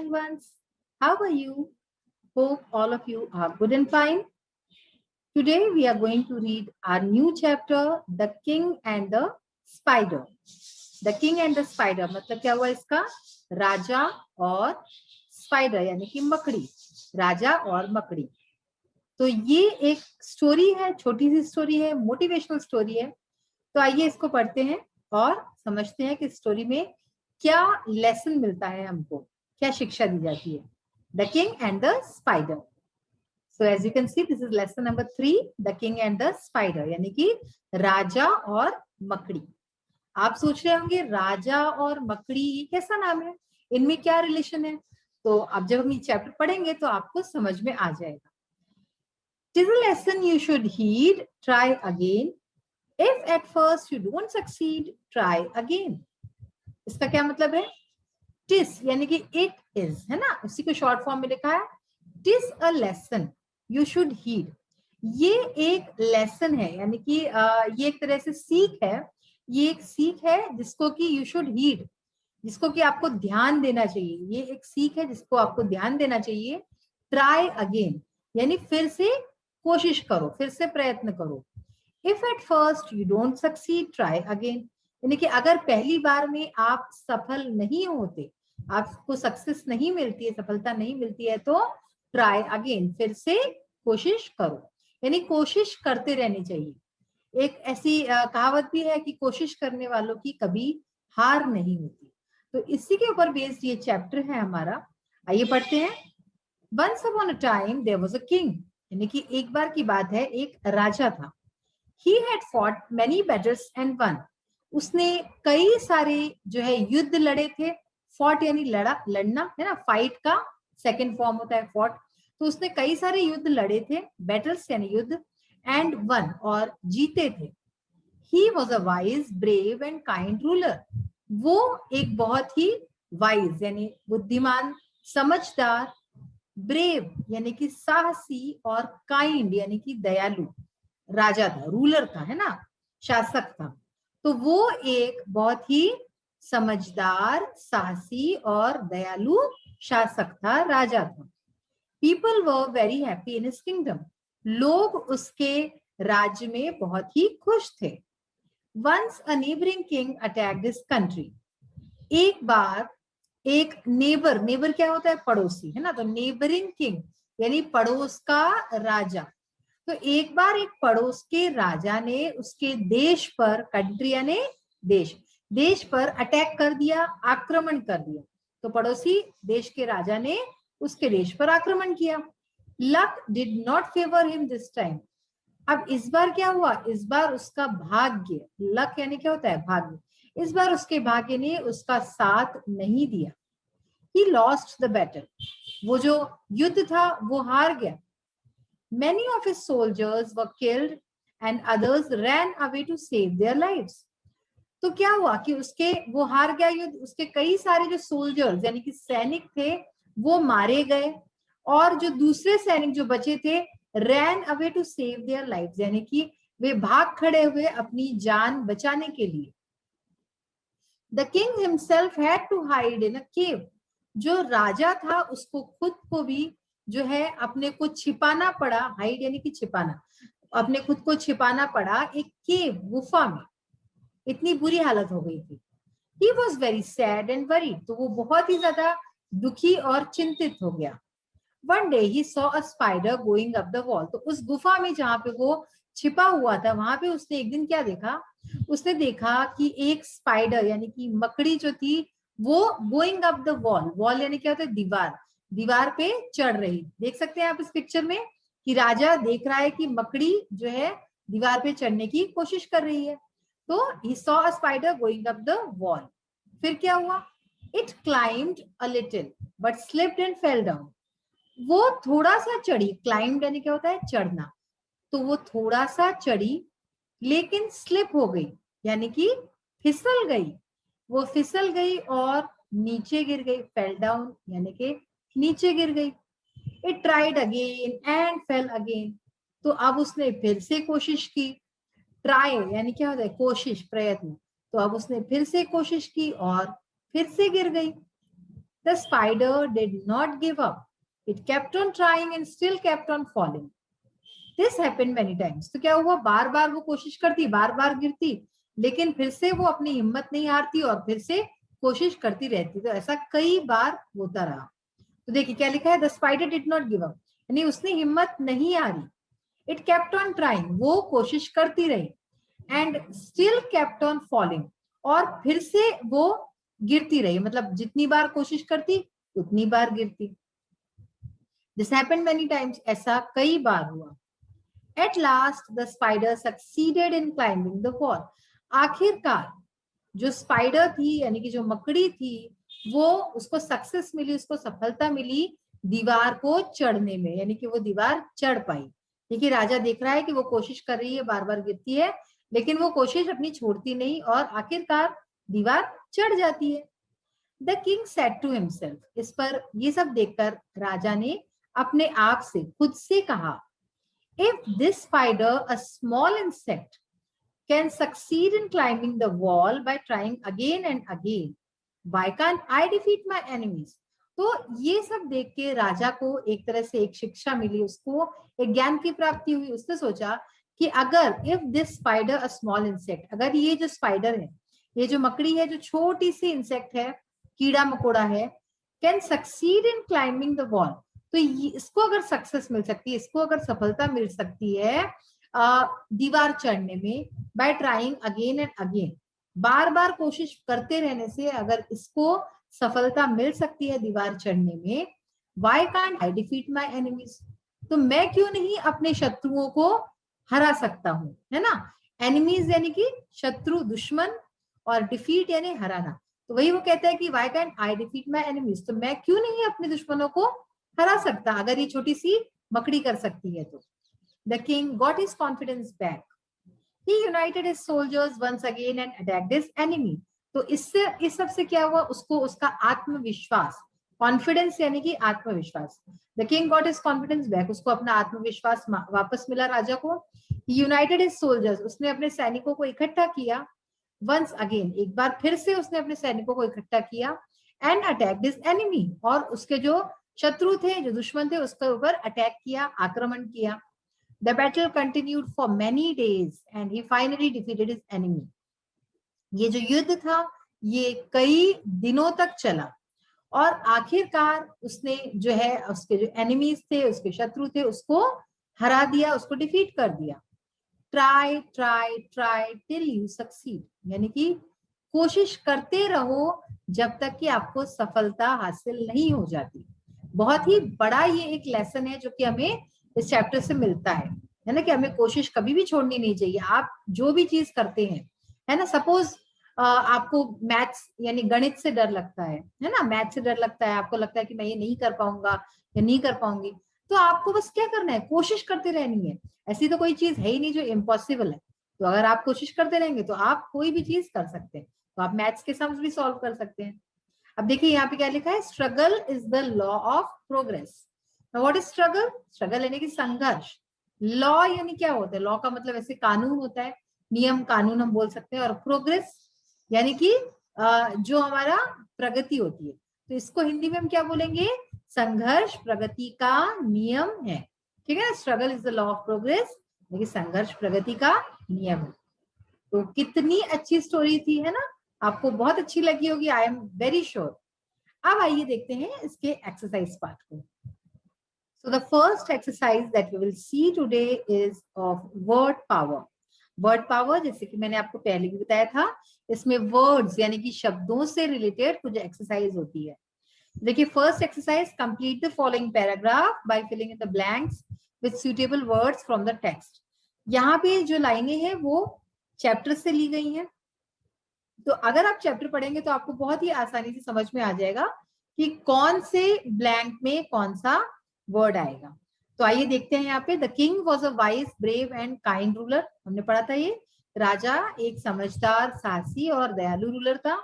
darling ones. How are you? Hope all of you are good and fine. Today we are going to read our new chapter, The King and the Spider. The King and the Spider मतलब क्या हुआ इसका? राजा और spider यानी कि मकड़ी, राजा और मकड़ी। तो ये एक स्टोरी है, छोटी सी स्टोरी है, मोटिवेशनल स्टोरी है। तो आइए इसको पढ़ते हैं और समझते हैं कि स्टोरी में क्या लेसन मिलता है, हमको क्या शिक्षा दी जाती है। The king and the spider. So as you can see this is lesson number 3, the king and the spider, यानी कि राजा और मकड़ी। आप सोच रहे होंगे राजा और मकड़ी ये कैसा नाम है, इनमें क्या रिलेशन है? तो अब जब हम ये चैप्टर पढ़ेंगे तो आपको समझ में आ जाएगा। It is a lesson you should heed, try again. If at first you don't succeed, try again. इसका क्या मतलब है? टिस यानी कि इट इज, है ना, उसी को शॉर्ट फॉर्म में लिखा है। TISS a lesson you should heed. ये एक लेसन है, यानी कि ये एक तरह से सीख है। ये एक सीख है जिसको कि यू शुड हीड, जिसको कि आपको ध्यान देना चाहिए। ये एक सीख है जिसको आपको ध्यान देना चाहिए। ट्राई अगेन यानी फिर से कोशिश करो, फिर से प्रयत्न करो। If at first you don't succeed, try again, यानी कि अगर पहली बार में आप सफल नहीं होते, आपको सक्सेस नहीं मिलती है, सफलता नहीं मिलती है, तो ट्राई अगेन, फिर से कोशिश करो, यानी कोशिश करते रहनी चाहिए। एक ऐसी कहावत भी है कि कोशिश करने वालों की कभी हार नहीं होती। तो इसी के ऊपर बेस्ड ये चैप्टर है हमारा। आइए पढ़ते हैं। Once upon a time there was a king, यानी कि एक बार की बात है, एक राजा था। He had fought many battles and won. उसने कई सारे जो है युद्ध लड़े थे। फॉट यानी लड़ा, लड़ना है ना, फाइट का सेकंड फॉर्म होता है फॉट। तो उसने कई सारे युद्ध लड़े थे, बैटल्स यानी युद्ध, एंड वन और जीते थे। He was a wise, brave and kind ruler. वो एक बहुत ही वाइज यानी बुद्धिमान, समझदार, ब्रेव यानी कि साहसी, और काइंड यानी कि दयालु राजा था, रूलर था, है ना, शासक था। तो वो एक बहुत ही समझदार, साहसी और दयालु शासक था, राजा था। People were very happy in his kingdom. लोग उसके राज्य में बहुत ही खुश थे। Once a neighbouring king attacked his country. एक बार एक नेबर, नेबर क्या होता है? पड़ोसी, है ना। तो नेबरिंग किंग यानी पड़ोस का राजा। तो एक बार एक पड़ोस के राजा ने उसके देश पर, कंट्री यानी देश, देश पर अटैक कर दिया, आक्रमण कर दिया। तो पड़ोसी देश के राजा ने उसके देश पर आक्रमण किया। Luck did not favour him this time. अब इस बार क्या हुआ? इस बार उसका भाग्य, लक यानी क्या होता है? भाग्य। इस बार उसके भाग्य ने उसका साथ नहीं दिया। He lost the battle. वो जो युद्ध था वो हार गया। Many of his soldiers were killed and others ran away to save their lives. तो क्या हुआ कि उसके, वो हार गया युद्ध, उसके कई सारे जो सोल्जर्स यानी कि सैनिक थे वो मारे गए, और जो दूसरे सैनिक जो बचे थे, ran away to save their lives, यानी कि वे भाग खड़े हुए अपनी जान बचाने के लिए। The king himself had to hide in a cave. जो राजा था उसको खुद को भी जो है अपने को छिपाना पड़ा। हाइड यानी कि छिपाना, अपने खुद को छिपाना पड़ा एक केव, गुफा में। इतनी बुरी हालत हो गई थी। He was very sad and worried. तो वो बहुत ही ज्यादा दुखी और चिंतित हो गया। One day he saw a spider going up the wall. तो उस गुफा में जहां पे वो छिपा हुआ था, वहां पे उसने एक दिन क्या देखा? उसने देखा कि एक स्पाइडर यानी कि मकड़ी जो थी वो going up the wall. Wall यानी क्या होता है? दीवार। दीवार पे चढ़ रही। देख सकते हैं आप इस पिक्चर में कि राजा देख रहा है कि मकड़ी जो है दीवार पे चढ़ने की कोशिश कर रही है। तो he saw a spider going up the wall. फिर क्या हुआ? It climbed a little but slipped and fell down. वो थोड़ा सा चढ़ी, क्लाइंब यानी क्या होता है? चढ़ना। तो वो थोड़ा सा चढ़ी लेकिन स्लिप हो गई, यानी कि फिसल गई। वो फिसल गई और नीचे गिर गई। फेल डाउन यानी कि नीचे गिर गई। It tried again and fail again. तो अब उसने फिर से कोशिश की। ट्राई यानी क्या होता है? कोशिश, प्रयत्न। तो अब उसने फिर से कोशिश की और फिर से गिर गई। The spider did not give up. It kept on trying and still kept on falling. This happened many times. तो क्या हुआ, बार बार वो कोशिश करती, बार बार गिरती, लेकिन फिर से वो अपनी हिम्मत नहीं हारती और फिर से कोशिश करती रहती. तो ऐसा कई बार होता रहा. तो देखिए क्या लिखा है, the spider did not give up, यानी उसने हिम्मत नहीं हारी. इट केप्ट ऑन ट्राइंग, वो कोशिश करती रही. And still kept on falling, और फिर से वो गिरती रही, मतलब जितनी बार कोशिश करती उतनी बार गिरती. दिस हैपेंड मेनी टाइम्स, ऐसा कई बार हुआ. At last the spider succeeded in climbing the wall. आखिरकार जो स्पाइडर थी, यानी कि जो मकड़ी थी, वो उसको सक्सेस मिली, उसको सफलता मिली दीवार को चढ़ने में, यानी कि वो दीवार चढ़ पाई. देखिए राजा देख रहा है कि वो कोशिश कर रही है, बार बार गिरती है, लेकिन वो कोशिश अपनी छोड़ती नहीं और आखिरकार दीवार चढ़ जाती है. The king said to himself, इस पर ये सब देखकर राजा ने अपने आप से, खुद से कहा, if this spider, a small insect, can succeed in climbing the wall by trying again and again, why can't I defeat my enemies? तो ये सब देख के राजा को एक तरह से एक शिक्षा मिली, उसको एक ज्ञान की प्राप्ति हुई. उसने सोचा कि अगर if this spider, a small insect, अगर ये जो स्पाइडर है, ये जो मकड़ी है, जो छोटी सी इंसेक्ट है, कीड़ा मकोड़ा है, can succeed in climbing the wall, तो इसको अगर सक्सेस मिल सकती है, इसको अगर सफलता मिल सकती है दीवार चढ़ने में, by trying again and again, बार बार कोशिश करते रहने से अगर इसको सफलता मिल सकती है दीवार चढ़ने में, why can't I defeat my enemies, तो मैं क्यों नहीं अपने शत्रुओं को हरा सकता हूं, है ना. एनिमीज यानी कि शत्रु, दुश्मन, और डिफीट यानी हराना. तो वही वो कहता है कि why can't I defeat my enemies, तो मैं क्यों नहीं अपने दुश्मनों को हरा सकता, अगर ये छोटी सी मकड़ी कर सकती है तो. The king got his confidence back. He united his soldiers once again and attacked his enemy. तो इससे, इस सब से क्या हुआ, उसको उसका आत्मविश्वास, कॉन्फिडेंस यानी कि आत्मविश्वास. The king got his confidence back, उसको अपना आत्मविश्वास वापस मिला राजा को. He united his soldiers, उसने अपने सैनिकों को इकट्ठा किया. Once again, एक बार फिर से उसने अपने सैनिकों को इकट्ठा किया. And attacked his enemy, और उसके जो शत्रु थे, जो दुश्मन थे, उसके ऊपर अटैक किया, आक्रमण किया. The battle continued for many days and he finally defeated his enemy. ये जो युद्ध था ये कई दिनों तक चला और आखिरकार उसने जो है उसके जो एनिमीज थे, उसके शत्रु थे, उसको हरा दिया, उसको डिफीट कर दिया. Try try try till you succeed, यानी कि कोशिश करते रहो जब तक कि आपको सफलता हासिल नहीं हो जाती. बहुत ही बड़ा ये एक लेसन है जो कि हमें इस चैप्टर से मिलता है ना, कि हमें कोशिश कभी भी छोड़नी नहीं चाहिए. आप जो भी चीज करते हैं, है ना, सपोज आपको मैथ्स यानी गणित से डर लगता है ना, मैथ्स से डर लगता है, आपको लगता है कि मैं ये नहीं कर पाऊंगा या नहीं कर पाऊंगी, तो आपको बस क्या करना है, कोशिश करते रहनी है. ऐसी तो कोई चीज है ही नहीं जो इम्पॉसिबल है. तो अगर आप कोशिश करते रहेंगे तो आप कोई भी चीज कर सकते हैं. तो आप मैथ्स के सम्स भी सॉल्व कर सकते हैं. अब देखिए यहाँ पे क्या लिखा है, struggle is the law of progress. What is struggle? Struggle यानी कि संघर्ष. लॉ यानी क्या होता है, लॉ का मतलब ऐसे कानून होता है, नियम कानून हम बोल सकते हैं. और प्रोग्रेस यानी कि जो हमारा प्रगति होती है. तो इसको हिंदी में हम क्या बोलेंगे, संघर्ष प्रगति का नियम है. ठीक है ना, struggle is the law of progress, यानी कि संघर्ष प्रगति का नियम है. तो कितनी अच्छी स्टोरी थी, है ना, आपको बहुत अच्छी लगी होगी, आई एम वेरी श्योर. अब आइए देखते हैं इसके एक्सरसाइज पार्ट को. So the first exercise that we will see today is of word power. Word power, जैसे कि मैंने आपको पहले भी बताया था, इसमें words यानी कि शब्दों से रिलेटेड कुछ एक्सरसाइज होती है. देखिए first exercise, complete the following paragraph by filling in the blanks with suitable words from the text. यहाँ पे जो लाइनें हैं वो चैप्टर से ली गई हैं. तो अगर आप चैप्टर पढ़ेंगे तो आपको बहुत ही आसानी से समझ में आ जाएगा कि कौन से ब्लैंक में कौन सा वर्ड आएगा. तो आइए देखते हैं यहाँ पे. The king was a wise brave and kind ruler, हमने पढ़ा था ये. राजा एक समझदार, साहसी और दयालु रूलर था.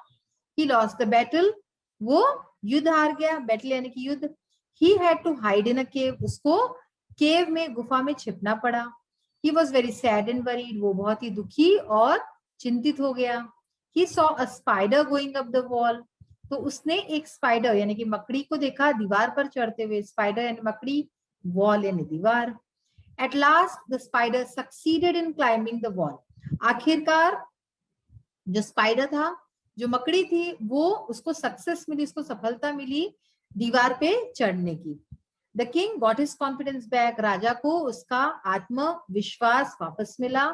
ही लॉस्ट द बैटल, वो युद्ध हार गया. बैटल यानी कि युद्ध. He had to hide in a cave, उसको केव में, गुफा में छिपना पड़ा. He was very sad and worried, वो बहुत ही दुखी और चिंतित हो गया. He saw a spider going up the wall, तो उसने एक स्पाइडर यानी कि मकड़ी को देखा दीवार पर चढ़ते हुए। स्पाइडर यानी मकड़ी, वॉल यानी दीवार। At last the spider succeeded in climbing the wall. आखिरकार जो स्पाइडर था, जो मकड़ी थी, वो उसको सक्सेस मिली, उसको सफलता मिली दीवार पे चढ़ने की। The king got his confidence back. राजा को उसका आत्मविश्वास वापस मिला।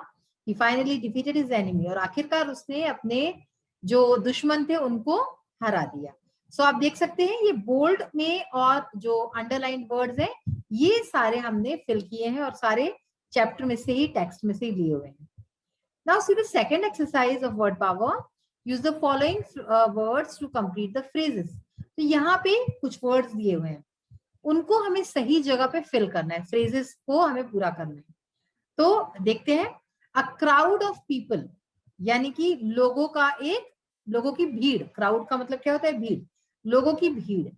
He finally defeated his enemy. और आखिरकार उसने अपने जो दुश्मन थे उनको हरा दिया। सो आप देख सकते हैं ये बोल्ड में और जो अंडरलाइन वर्ड्स हैं ये सारे हमने फिल किए हैं और सारे चैप्टर में से ही, टेक्स्ट में से ही लिए हुए हैं। Now see the second exercise of word power. Use the following words to complete the phrases. तो यहाँ पे कुछ words दिए हुए हैं, उनको हमें सही जगह पे fill करना है, phrases को हमें पूरा करना है। तो देखते हैं, a crowd of people यानी कि लोगों की भीड़। crowd का मतलब क्या होता है? भीड़, लोगों की भीड़।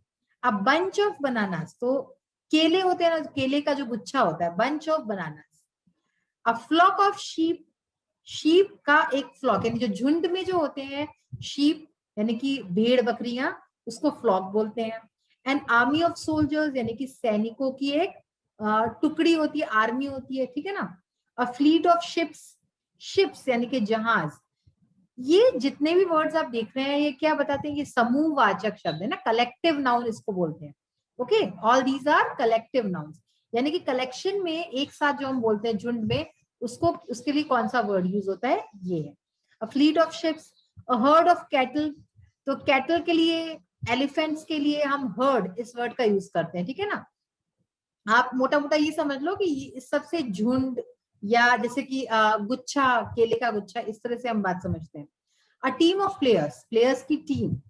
a bunch of bananas, तो केले होते हैं ना, केले का जो गुच्छा होता है, bunch of bananas. a flock of sheep, sheep का एक फ्लॉक यानी जो झुंड में जो होते हैं शीप यानी कि भेड़ बकरियां, उसको फ्लॉक बोलते हैं। एन आर्मी ऑफ सोल्जर्स यानी कि सैनिकों की एक टुकड़ी होती है, आर्मी होती है, ठीक है ना। A fleet of ships, ships यानी कि जहाज। ये जितने भी वर्ड्स आप देख रहे हैं ये क्या बताते हैं? ये समूहवाचक शब्द है ना, कलेक्टिव नाउन इसको बोलते हैं। Okay, all these are collective nouns, यानी कि कलेक्शन में एक साथ जो हम बोलते हैं झुंड में, उसको उसके लिए कौन सा वर्ड यूज होता है? ये है। A fleet of ships, a herd of cattle, तो कैटल के लिए, एलिफेंट्स के लिए हम हर्ड इस वर्ड का यूज करते हैं, ठीक है ना। आप मोटा मोटा ये समझ लो कि इस सबसे झुंड या जैसे कि गुच्छा, केले का गुच्छा, इस तरह से हम बात समझते हैं। A team of players, players की टीम।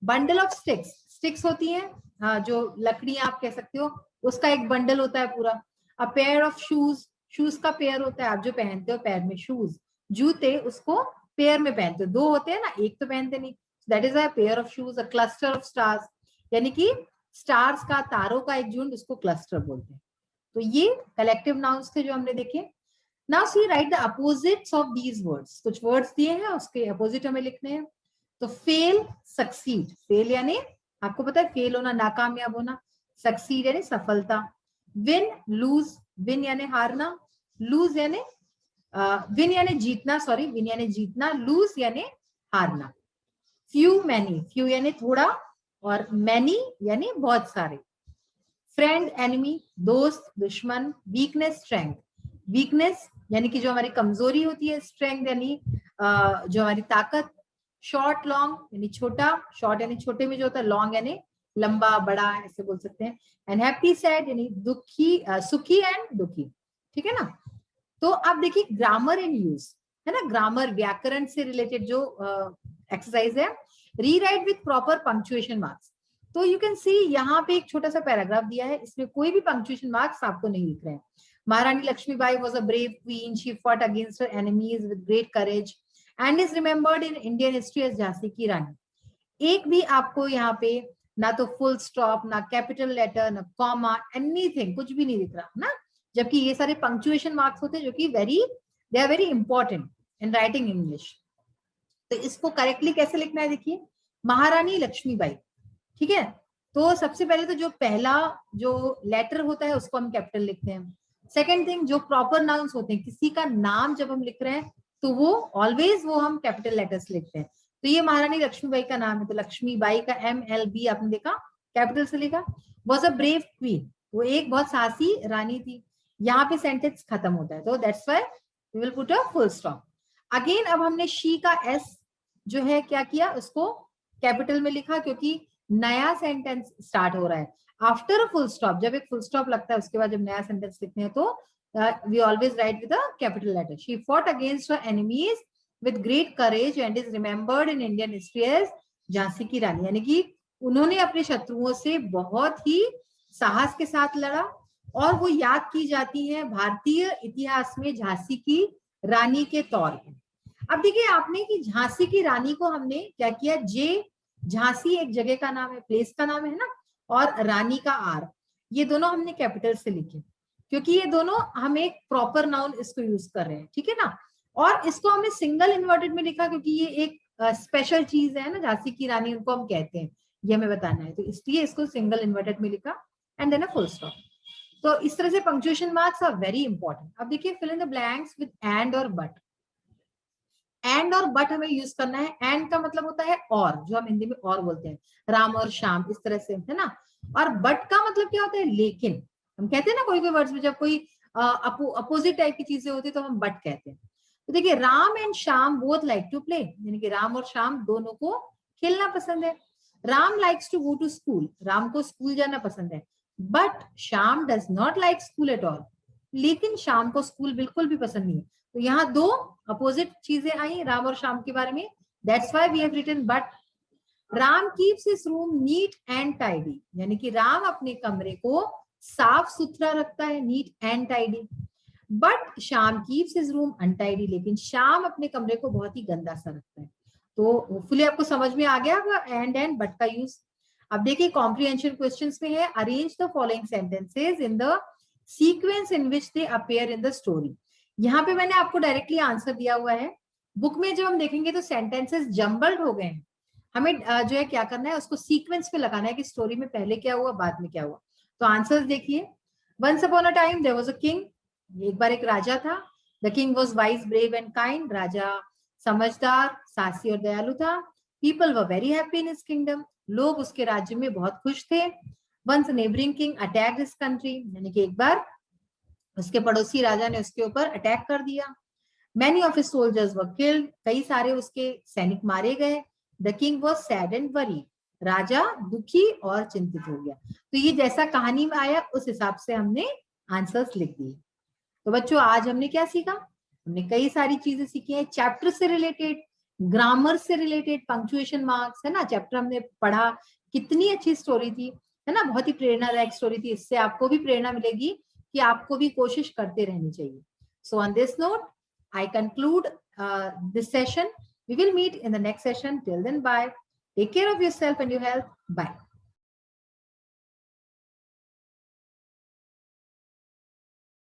बंडल ऑफ स्टिक्स, स्टिक्स होती है जो लकड़ियां आप कह सकते हो, उसका एक बंडल होता है पूरा। A pair of shoes, shoes का पेयर होता है, आप जो पहनते हो पैर में शूज, जूते, उसको पेयर में पहनते हो, दो होते हैं ना, एक तो पहनते नहीं, that is a pair of shoes. A cluster of stars, यानी कि स्टार्स का, तारों का एक झुंड, उसको क्लस्टर बोलते हैं। तो ये कलेक्टिव नाउन्स थे जो हमने देखे। Now see right the opposites of these words. कुछ वर्ड्स दिए हैं, उसके अपोजिट हमें लिखने हैं। तो फेल, सक्सीड। फेल यानी आपको पता है फेल होना, नाकामयाब होना। सक्सीड यानी सफलता। विन, लूज, विन यानी हारना, लूज यानी विन यानी जीतना, सॉरी, विन यानी जीतना, लूज यानी हारना। फ्यू, मैनी, फ्यू यानी थोड़ा, और मैनी यानी बहुत सारे। फ्रेंड, एनिमी, दोस्त, दुश्मन। वीकनेस, स्ट्रेंथ, वीकनेस यानी कि जो हमारी कमजोरी होती है, स्ट्रेंथ यानी जो हमारी ताकत। शॉर्ट, लॉन्ग यानी छोटा, शॉर्ट यानी छोटे में जो होता है, लॉन्ग यानी लंबा, बड़ा, ऐसे बोल सकते हैं। एंड हैप्पी, सैड यानी दुखी, सुखी एंड दुखी, ठीक है ना। तो आप देखिए ग्रामर इन यूज, है ना, ग्रामर, व्याकरण से रिलेटेड जो एक्सरसाइज है। Rewrite with proper punctuation marks. तो यू कैन सी यहाँ पे एक छोटा सा पैराग्राफ दिया है, इसमें कोई भी पंक्चुएशन मार्क्स आपको नहीं लिख रहे हैं। महारानी Lakshmibai was a brave queen. She fought against her enemies with great courage and is remembered in Indian history as Jhansi की रानी। एक भी आपको यहाँ पे ना तो फुल स्टॉप, ना कैपिटल लेटर, ना कॉमा, एनीथिंग, कुछ भी नहीं दिख रहा ना, जबकि ये सारे पंक्चुएशन मार्क्स होते हैं जो कि they are very important in writing English. तो इसको करेक्टली कैसे लिखना है, देखिए, महारानी लक्ष्मीबाई, ठीक है। तो सबसे पहले तो जो पहला जो लेटर होता है उसको हम कैपिटल लिखते हैं। सेकेंड थिंग, जो प्रॉपर नाउन्स होते हैं, किसी का नाम जब हम लिख रहे हैं तो वो ऑलवेज वो हम कैपिटल लेटर्स लिखते हैं। तो ये महारानी लक्ष्मीबाई का नाम है, तो लक्ष्मीबाई का MLB आपने देखा, कैपिटल से लिखा। वॉज अ ब्रेव क्वीन, वो एक बहुत साहसी रानी थी। यहाँ पे सेंटेंस खत्म होता है, तो that's why we will put a full stop. Again अब हमने शी का S जो है क्या किया, उसको कैपिटल में लिखा, क्योंकि नया सेंटेंस स्टार्ट हो रहा है आफ्टर अ फुल स्टॉप। जब एक फुल स्टॉप लगता है उसके बाद जब नया सेंटेंस लिखते हैं तो we always write with a capital letter. She fought against her enemies with great courage and is remembered in Indian history as Jhansi की रानी, यानी कि उन्होंने अपने शत्रुओं से बहुत ही साहस के साथ लड़ा और वो याद की जाती है भारतीय इतिहास में झांसी की रानी के तौर पर। अब देखिए आपने कि झांसी की रानी को हमने क्या किया, झांसी एक जगह का नाम है, प्लेस का नाम है ना, और रानी का R, ये दोनों हमने कैपिटल से लिखे क्योंकि ये दोनों हम एक प्रॉपर नाउन इसको यूज कर रहे हैं, ठीक है ना। और इसको हमने सिंगल इन्वर्टेड में लिखा क्योंकि ये एक स्पेशल चीज है ना, झांसी की रानी उनको हम कहते हैं, ये हमें बताना है, तो इसलिए इसको सिंगल इन्वर्टेड में लिखा and then a full stop. तो इस तरह से punctuation marks are very important. अब देखिए fill in the blanks with and और बट। एंड और बट हमें यूज करना है। एंड का मतलब होता है और, जो हम हिंदी में और बोलते हैं, राम और श्याम, इस तरह से, है ना। और बट का मतलब क्या होता है, लेकिन। हम कहते हैं ना कोई कोई वर्ड्स में जब कोई अपोजिट टाइप की चीजें होती है तो हम बट कहते हैं। तो देखिए Ram and Shyam both like to play, यानी कि राम और श्याम दोनों को खेलना पसंद है। Ram likes to go to school, Ram को स्कूल जाना पसंद है। But Shyam does not like school at all, लेकिन श्याम को स्कूल बिल्कुल भी पसंद नहीं है। तो यहाँ दो अपोजिट चीजें आई राम और श्याम के बारे में, that's why we have written but. Ram keeps his room neat and tidy, यानी कि राम अपने कमरे को साफ सुथरा रखता है, NEET and tidy. But Shyam keeps his room untidy, लेकिन श्याम अपने कमरे को बहुत ही गंदा सा रखता है। तो होपफुली आपको समझ में आ गया एंड बट का यूज। अब देखिए कॉम्प्रिहेंशन क्वेश्चंस में है, arrange the following sentences in the sequence in which they appear in the story. यहाँ पे मैंने आपको डायरेक्टली आंसर दिया हुआ है। बुक में जब हम देखेंगे तो सेंटेंसेस जम्बल्ड हो गए हैं, हमें जो है क्या करना है, उसको सीक्वेंस पे लगाना है कि स्टोरी में पहले क्या हुआ बाद में क्या हुआ। तो आंसर्स देखिए, once upon a time there was a king, एक बार एक राजा था। The king was wise brave and kind, राजा समझदार, साहसी और दयालु था। People were very happy in his kingdom, लोग उसके राज्य में बहुत खुश थे। Once neighbouring king attacked his country, यानी कि एक बार उसके पड़ोसी राजा ने उसके ऊपर अटैक कर दिया। Many of his soldiers were killed, कई सारे उसके सैनिक मारे गए। The king was sad and worried, राजा दुखी और चिंतित हो गया। तो ये जैसा कहानी में आया उस हिसाब से हमने आंसर्स लिख दिए। तो बच्चों आज हमने क्या सीखा, हमने कई सारी चीजें सीखी हैं, चैप्टर से रिलेटेड, ग्रामर से रिलेटेड, पंक्चुएशन मार्क्स, है ना। चैप्टर हमने पढ़ा, कितनी अच्छी स्टोरी थी, है ना, बहुत ही प्रेरणादायक स्टोरी थी। इससे आपको भी प्रेरणा मिलेगी कि आपको भी कोशिश करते रहनी चाहिए। So on this note I conclude this session. We will meet in the next session. Till then, bye. Take care of yourself and your health. Bye.